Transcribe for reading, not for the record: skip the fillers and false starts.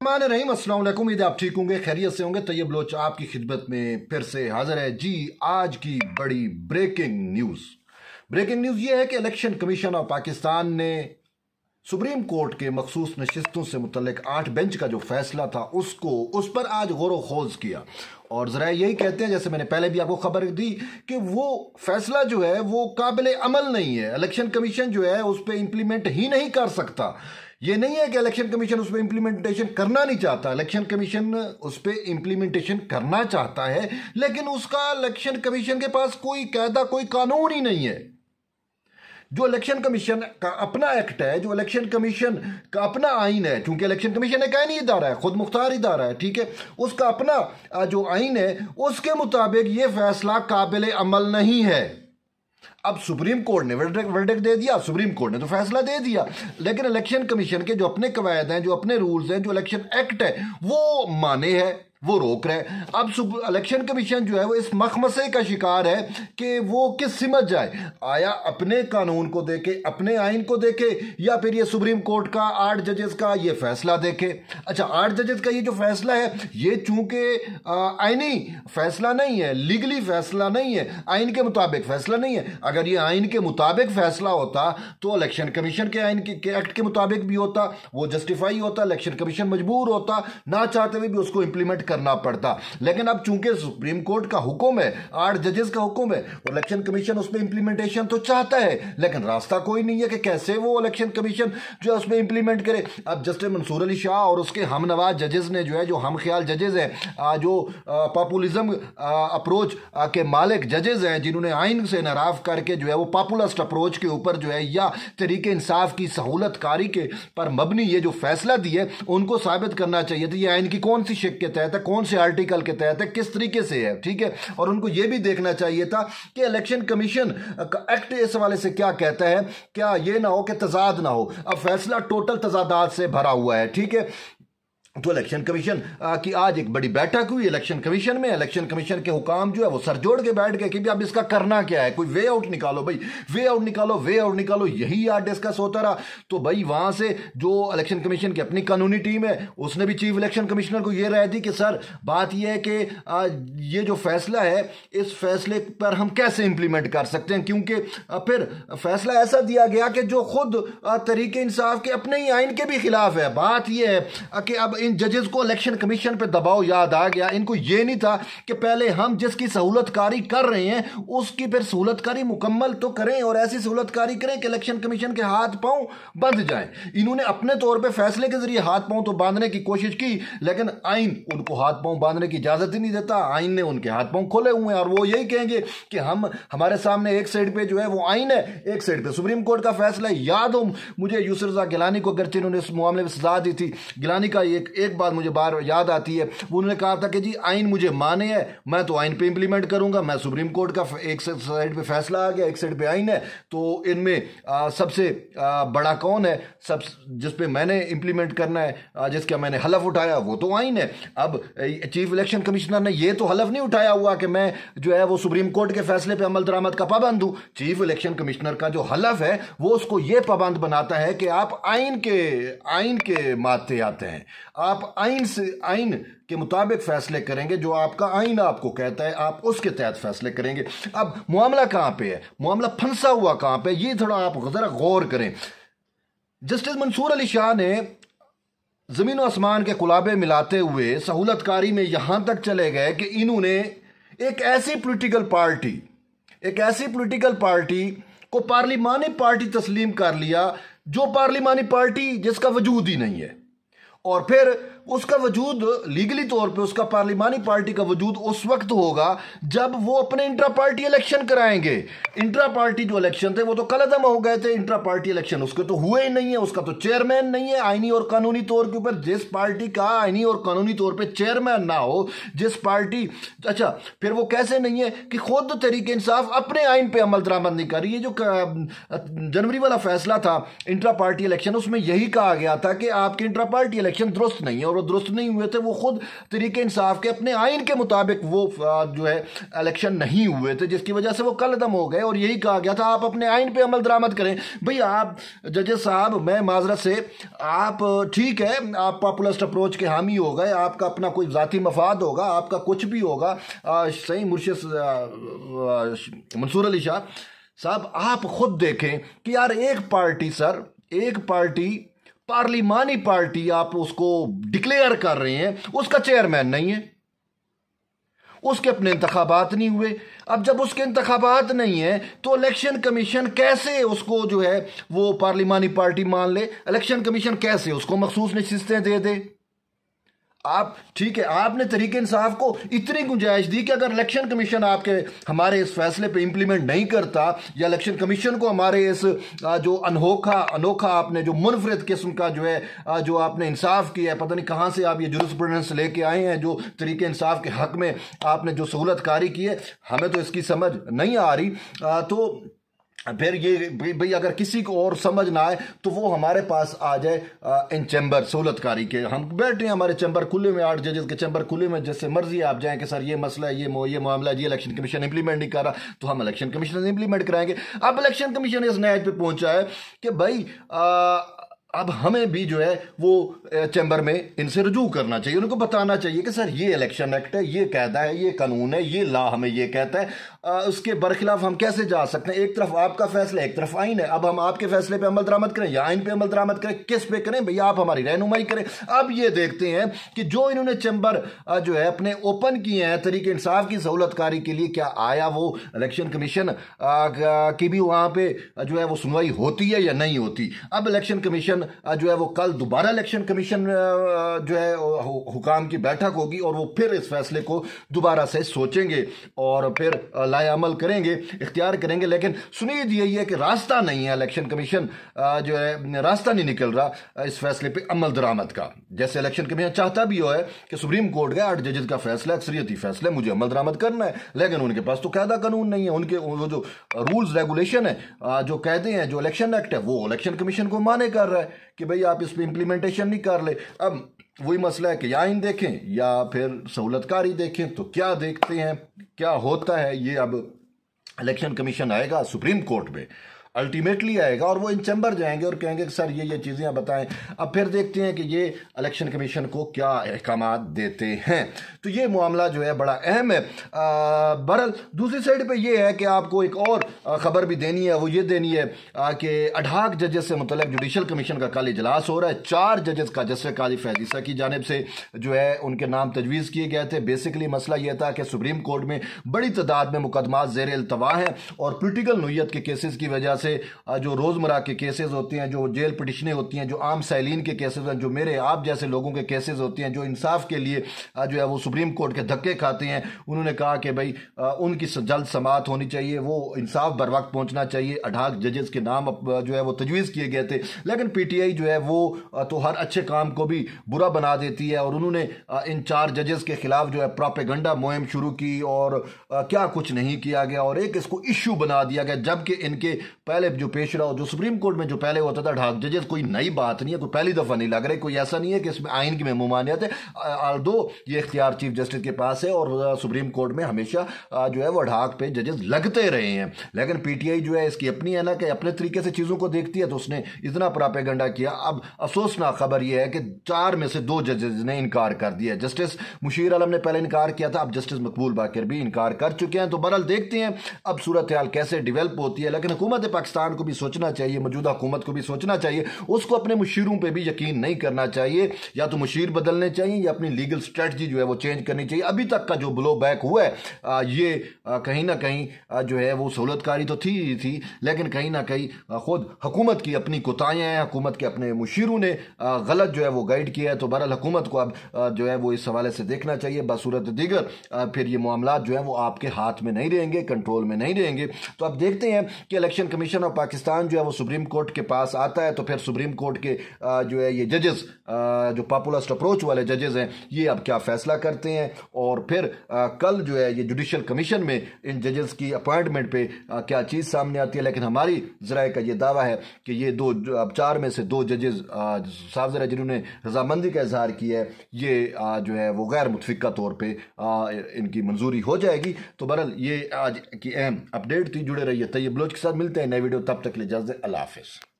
रहीम, अस्सलाम वालेकुम। उम्मीद है आप ठीक होंगे, खैरियत से होंगे। तैयब लोच आपकी खिदमत में फिर से हाजिर है जी। आज की बड़ी ब्रेकिंग न्यूज़ ये है कि इलेक्शन कमीशन ऑफ पाकिस्तान ने सुप्रीम कोर्ट के मखसूस नशिस्तों से मुतल्लिक 8 बेंच का जो फैसला था उस पर आज गौर खोज किया। और ज़रा यही कहते हैं, जैसे मैंने पहले भी आपको खबर दी, कि वो फैसला जो है वो काबिल अमल नहीं है। इलेक्शन कमीशन जो है उस पर इम्प्लीमेंट ही नहीं कर सकता। ये नहीं है कि इलेक्शन कमीशन उस पर इम्प्लीमेंटेशन करना नहीं चाहता, इलेक्शन कमीशन उस पर इम्प्लीमेंटेशन करना चाहता है, लेकिन उसका इलेक्शन कमीशन के पास कोई कायदा, कोई कानून ही नहीं है। जो इलेक्शन कमीशन का अपना एक्ट है, जो इलेक्शन कमीशन का अपना आइन है, क्योंकि इलेक्शन कमीशन एक आइनी इदारा है, खुद मुख्तार इदारा है, ठीक है, उसका अपना जो आइन है उसके मुताबिक ये फैसला काबिल अमल नहीं है। अब सुप्रीम कोर्ट ने वर्डिक्ट दे दिया, सुप्रीम कोर्ट ने तो फैसला दे दिया, लेकिन इलेक्शन कमीशन के जो अपने कवायद हैं, जो अपने रूल्स हैं, जो इलेक्शन एक्ट है, वो माने हैं, वो रोक रहे। अब इलेक्शन कमीशन जो है वो इस मखमसे का शिकार है कि वो किस सिमत जाए, आया अपने कानून को देखे, अपने आइन को देखे, या फिर ये सुप्रीम कोर्ट का 8 जजेस का ये फैसला देखे। अच्छा, 8 जजेस का ये जो फैसला है ये चूंकि आइनी फैसला नहीं है, लीगली फैसला नहीं है, आइन के मुताबिक फैसला नहीं है। अगर ये आइन के मुताबिक फैसला होता तो इलेक्शन कमीशन के आइन के एक्ट के मुताबिक भी होता, वो जस्टिफाई होता, इलेक्शन कमीशन मजबूर होता, ना चाहते हुए भी उसको इंप्लीमेंट करना पड़ता। लेकिन अब चूंकि सुप्रीम कोर्ट का हुक्म है, 8 जजेस का हुक्म है, इलेक्शन कमीशन उस पर इंप्लीमेंटेशन तो चाहता है, लेकिन रास्ता कोई नहीं है कि कैसे वो इलेक्शन कमीशन जो है उस पर इंप्लीमेंट करे। अब जस्टिस मंसूर अली शाह और उसके हम नवाज जजेस ने जो है, जो हम ख्याल जजेस हैं, जो पॉपुलिज्म अप्रोच के मालिक जजेस हैं, जिन्होंने आइन से नाराफ करके जो है वो पॉपुलिस्ट अप्रोच के ऊपर जो है या तरीके इंसाफ की सहूलत कारी के पर मबनी ये जो फैसला दिए, उनको साबित करना चाहिए था ये आइन की कौन सी शिक के तहत है, कौन से आर्टिकल के तहत है, किस तरीके से है, ठीक है। और उनको यह भी देखना चाहिए था कि इलेक्शन कमीशन का एक्ट इस हवाले से क्या कहता है, क्या यह ना हो कि तजाद ना हो। अब फैसला टोटल तजादात से भरा हुआ है, ठीक है। तो इलेक्शन कमीशन की आज एक बड़ी बैठक हुई इलेक्शन कमीशन में। इलेक्शन कमीशन के हुकाम जो है वो सर जोड़ के बैठ गए कि भी अब इसका करना क्या है, कोई वे आउट निकालो भाई, वे आउट निकालो, यही आज डिस्कस होता रहा। तो भाई वहां से जो इलेक्शन कमीशन की अपनी कानूनी टीम है उसने भी चीफ इलेक्शन कमिश्नर को यह राय दी कि सर बात यह है कि ये जो फैसला है इस फैसले पर हम कैसे इंप्लीमेंट कर सकते हैं, क्योंकि फिर फैसला ऐसा दिया गया कि जो खुद तरीके इंसाफ के अपने ही आइन के भी खिलाफ है। बात यह है कि अब इन जजेस को इलेक्शन कमीशन पे दबाव याद आ गया। इनको यह नहीं था कि पहले हम जिसकी सहूलतकारी कर रहे हैं उसकी फिर सहूलतकारी मुकम्मल तो करें और ऐसी सहूलतकारी करें कि इलेक्शन कमीशन के हाथ पांव बंध जाएं। इन्होंने अपने तौर पे फैसले के जरिए हाथ पांव तो बांधने की कोशिश की, लेकिन आइन उनको हाथ पांव बांधने की इजाजत ही नहीं देता। आइन ने उनके हाथ पांव खोले हुए हैं और वो यही कहेंगे कि हमारे सामने एक साइड पे जो है वो आइन है, एक साइड पे सुप्रीम कोर्ट का फैसला है। याद हो मुझे यूसुफ रज़ा गिलानी को, अगरचे उन्होंने इस मामले में सजा दी थी, गिलानी का एक बात मुझे बार याद आती है, वो उन्होंने कहा था कि जी आइन मुझे माने है, मैं तो आइन पे इंप्लीमेंट करूंगा। मैं सुप्रीम कोर्ट का एक साइड पे फैसला आ गया, एक साइड पे आइन है, तो इनमें सबसे बड़ा कौन है, सब जिस पे मैंने इंप्लीमेंट करना है, जिसका मैंने हलफ उठाया वो तो आइन है। अब चीफ इलेक्शन कमिश्नर ने ये तो हलफ नहीं उठाया हुआ कि मैं जो है वो सुप्रीम कोर्ट के फैसले पे अमल दरामद का पाबंद हूं। चीफ इलेक्शन कमिश्नर का जो हलफ है वो उसको ये पाबंद बनाता है कि आप आइन के माते आते हैं, आप आइन के मुताबिक फैसले करेंगे, जो आपका आइन आपको कहता है आप उसके तहत फैसले करेंगे। अब मामला कहां पे है, मामला फंसा हुआ कहां पे, ये थोड़ा आप जरा गौर करें। जस्टिस मंसूर अली शाह ने जमीन और आसमान के कुलाबे मिलाते हुए सहूलतकारी में यहां तक चले गए कि इन्होंने एक ऐसी पॉलिटिकल पार्टी को पार्लिमानी पार्टी तस्लीम कर लिया जो पार्लिमानी पार्टी जिसका वजूद ही नहीं है, और फिर उसका वजूद लीगली तौर पे उसका पार्लिमानी पार्टी का वजूद उस वक्त होगा जब वो अपने इंट्रा पार्टी इलेक्शन कराएंगे। इंट्रा पार्टी जो इलेक्शन थे वो तो कलअदम हो गए थे, इंट्रा पार्टी इलेक्शन उसके तो हुए ही नहीं है, उसका तो चेयरमैन नहीं है। आईनी और कानूनी तौर के ऊपर जिस पार्टी का आईनी और कानूनी तौर पे चेयरमैन ना हो, जिस पार्टी, अच्छा फिर वो कैसे नहीं है कि खुद तरीके इंसाफ अपने आइन पे अमल दरामद नहीं कर रही है। जो जनवरी वाला फैसला था इंट्रा पार्टी इलेक्शन, उसमें यही कहा गया था कि आपके इंट्रा पार्टी इलेक्शन दुरुस्त नहीं है, और वो दुरुस्त नहीं हुए थे, वो खुद तरीके इंसाफ के अपने आइन के मुताबिक वो जो है इलेक्शन नहीं हुए थे, जिसकी वजह से वो कलअदम हो गए। और यही कहा गया था आप अपने आइन पे अमल दरामद करें। भाई आप जजेस साहब, मैं माजरत से, आप ठीक है, आप पॉपुलिस्ट अप्रोच के हामी हो गए, आपका अपना कोई ज़ाती मफाद होगा, आपका कुछ भी होगा, सही मुर्शिद मंसूर अली शाह साहब, आप खुद देखें कि यार एक पार्टी, सर एक पार्टी, पार्लिमानी पार्टी, आप उसको डिक्लेयर कर रहे हैं, उसका चेयरमैन नहीं है, उसके अपने इंतखाबात नहीं हुए। अब जब उसके इंतखाबात नहीं है तो इलेक्शन कमीशन कैसे उसको जो है वो पार्लिमानी पार्टी मान ले? इलेक्शन कमीशन कैसे उसको मखसूस नशिस्तें दे दे? आप ठीक है, आपने तरीके इंसाफ को इतनी गुंजाइश दी कि अगर इलेक्शन कमीशन आपके हमारे इस फैसले पे इंप्लीमेंट नहीं करता, या इलेक्शन कमीशन को हमारे इस जो अनोखा आपने जो मुनफरिद किस्म का जो है जो आपने इंसाफ किया है, पता नहीं कहाँ से आप ये जुरिस्प्रूडेंस लेके आए हैं, जो तरीके इंसाफ के हक में आपने जो सहूलतकारी की है, हमें तो इसकी समझ नहीं आ रही। तो फिर ये भाई अगर किसी को और समझ ना आए तो वो हमारे पास आ जाए इन चैम्बर सहूलतकारी के। हम बैठे हैं, हमारे चैम्बर खुले में, 8 जजेस के चैम्बर खुले में, जैसे मर्जी आप जाएं कि सर ये मसला है, ये मामला है, ये इलेक्शन कमीशन इंप्लीमेंट नहीं कर रहा, तो हम इलेक्शन कमीशन से इंप्लीमेंट कराएंगे। अब इलेक्शन कमीशन इस नहज पे पहुंचा है कि भाई अब हमें भी जो है वो चैम्बर में इनसे रजू करना चाहिए, उनको बताना चाहिए कि सर ये इलेक्शन एक्ट है, ये कहता है, ये कानून है, ये लॉ हमें ये कहता है, उसके बरखिलाफ हम कैसे जा सकते हैं? एक तरफ आपका फैसला, एक तरफ आइन है। अब हम आपके फैसले पे अमल दरामद करें या आइन पे अमल दरामद करें? किस पे करें भैया? आप हमारी रहनुमाई करें। अब ये देखते हैं कि जो इन्होंने चैम्बर जो है अपने ओपन किए हैं तरीके इंसाफ की सहूलतकारी के लिए, क्या आया वो इलेक्शन कमीशन की भी वहां पे जो है वो सुनवाई होती है या नहीं होती? अब इलेक्शन कमीशन जो है वो कल दोबारा इलेक्शन कमीशन जो है हुकाम की बैठक होगी और वो फिर इस फैसले को दोबारा से सोचेंगे और फिर लाए अमल करेंगे, इख्तियार करेंगे। लेकिन सुनीद यही है कि रास्ता नहीं है, इलेक्शन कमीशन जो है रास्ता नहीं निकल रहा इस फैसले पे अमल दरामद का। जैसे इलेक्शन कमीशन चाहता भी हो है कि सुप्रीम कोर्ट का 8 जजेस का फैसला, अक्सरियती फैसला, मुझे अमल दरामद करना है, लेकिन उनके पास तो कायदा कानून नहीं है। उनके वो जो रूल्स रेगुलेशन है, जो कायदे हैं, जो इलेक्शन एक्ट है, वो इलेक्शन कमीशन को माने कर रहा है कि भाई आप इस पर इंप्लीमेंटेशन नहीं कर ले। अब वही मसला है कि या आइन देखें या फिर सहूलतकारी देखें, तो क्या देखते हैं क्या होता है? ये अब इलेक्शन कमीशन आएगा सुप्रीम कोर्ट में, अल्टीमेटली आएगा और वो इन चैम्बर जाएंगे और कहेंगे कि सर ये चीज़ें आप बताएं। अब फिर देखते हैं कि ये इलेक्शन कमीशन को क्या अहकामात देते हैं। तो ये मामला जो है बड़ा अहम है। बहरहाल दूसरी साइड पे ये है कि आपको एक और खबर भी देनी है, वो ये देनी है कि अडाक जजेस से मुतल्लिक जुडिशल कमीशन का कल इजलास हो रहा है। 4 जजेस का जस्टिस काजी फैजीसा की जानिब से जो है उनके नाम तजवीज़ किए गए थे। बेसिकली मसला यह था कि सुप्रीम कोर्ट में बड़ी तादाद में मुकदमात ज़ेर इल्तवा हैं और पोलिटिकल नोयत के केसेस की वजह से जो रोजमर्रा के केसेस होते हैं, जो जेल पिटिशनें होती हैं, जो आम साइलिन के केसेस हैं, जो मेरे आप जैसे लोगों के केसेस होते हैं, जो इंसाफ के लिए जो है वो सुप्रीम कोर्ट के धक्के खाते हैं, उन्होंने कहा कि भाई उनकी जल्द समाअत होनी चाहिए, वो इंसाफ बर वक्त पहुंचना चाहिए। 18 जजेस के नाम जो है वो तजवीज़ किए गए थे, लेकिन पीटीआई जो है वो तो हर अच्छे काम को भी बुरा बना देती है और उन्होंने इन 4 जजेस के खिलाफ जो है प्रोपेगेंडा मुहिम शुरू की और क्या कुछ नहीं किया गया और एक इसको इश्यू बना दिया गया, जबकि इनके पहले जो पेश रहा जो सुप्रीम कोर्ट में जो पहले होता था 18 जजेस, कोई नई बात नहीं है, कोई पहली दफा नहीं लग रही, कोई ऐसा नहीं है कि इसमें आइन की ममानियत है। दो ये इख्तियार चीफ जस्टिस के पास है और सुप्रीम कोर्ट में हमेशा जो है वो 18 पे जजेस लगते रहे हैं, लेकिन पीटीआई जो है इसकी अपनी है ना कि अपने तरीके से चीजों को देखती है, तो उसने इतना प्रोपेगेंडा किया। अब अफसोसनाक खबर यह है कि 4 में से 2 जजेस ने इनकार कर दिया। जस्टिस मुशीर आलम ने पहले इनकार किया था, अब जस्टिस मकबूल बाकिर भी इनकार कर चुके हैं। तो बहरहाल देखते हैं अब सूरत हाल कैसे डेवलप होती है, लेकिन हुकूमत पाकिस्तान को भी सोचना चाहिए, मौजूदा हुकूमत को भी सोचना चाहिए, उसको अपने मुशीरों पे भी यकीन नहीं करना चाहिए, या तो मुशीर बदलने चाहिए या अपनी लीगल स्ट्रेटजी जो है वो चेंज करनी चाहिए। अभी तक का जो ब्लो बैक हुआ है ये कहीं ना कहीं जो है वो सहूलतकारी तो थी, लेकिन कहीं ना कहीं खुद हुकूमत की अपनी कोताहियां हैं, हुकूमत के अपने मुशीरों ने गलत जो है वो गाइड किया है। तो बहरहाल हुकूमत को अब जो है वो इस हवाले से देखना चाहिए। बसूरत दीगर फिर ये मामला जो है वो आपके हाथ में नहीं रहेंगे, कंट्रोल में नहीं रहेंगे। तो अब देखते हैं कि election commission commission of Pakistan जो है वो सुप्रीम कोर्ट के पास आता है, तो फिर सुप्रीम कोर्ट के जो है ये जजेस, जो पॉपुलिस्ट अप्रोच वाले जजेस हैं, ये अब क्या फैसला करते हैं। और फिर कल जो है ये जुडिशल कमीशन में इन जजेस की अपॉइंटमेंट पे क्या चीज़ सामने आती है। लेकिन हमारी ज़राए का ये दावा है कि ये दो, अब 4 में से 2 जजेस साफ ज़रा जिन्होंने रजामंदी का इजहार किया है, ये जो है वो गैर मुतफिका तौर पे इनकी मंजूरी हो जाएगी। तो बहरहाल ये आज की अहम अपडेट थी। जुड़े रहिए तैयब बलोच के साथ, मिलते हैं नए वीडियो, तब तक के लिए इजाज़त, अल्लाह हाफिज़।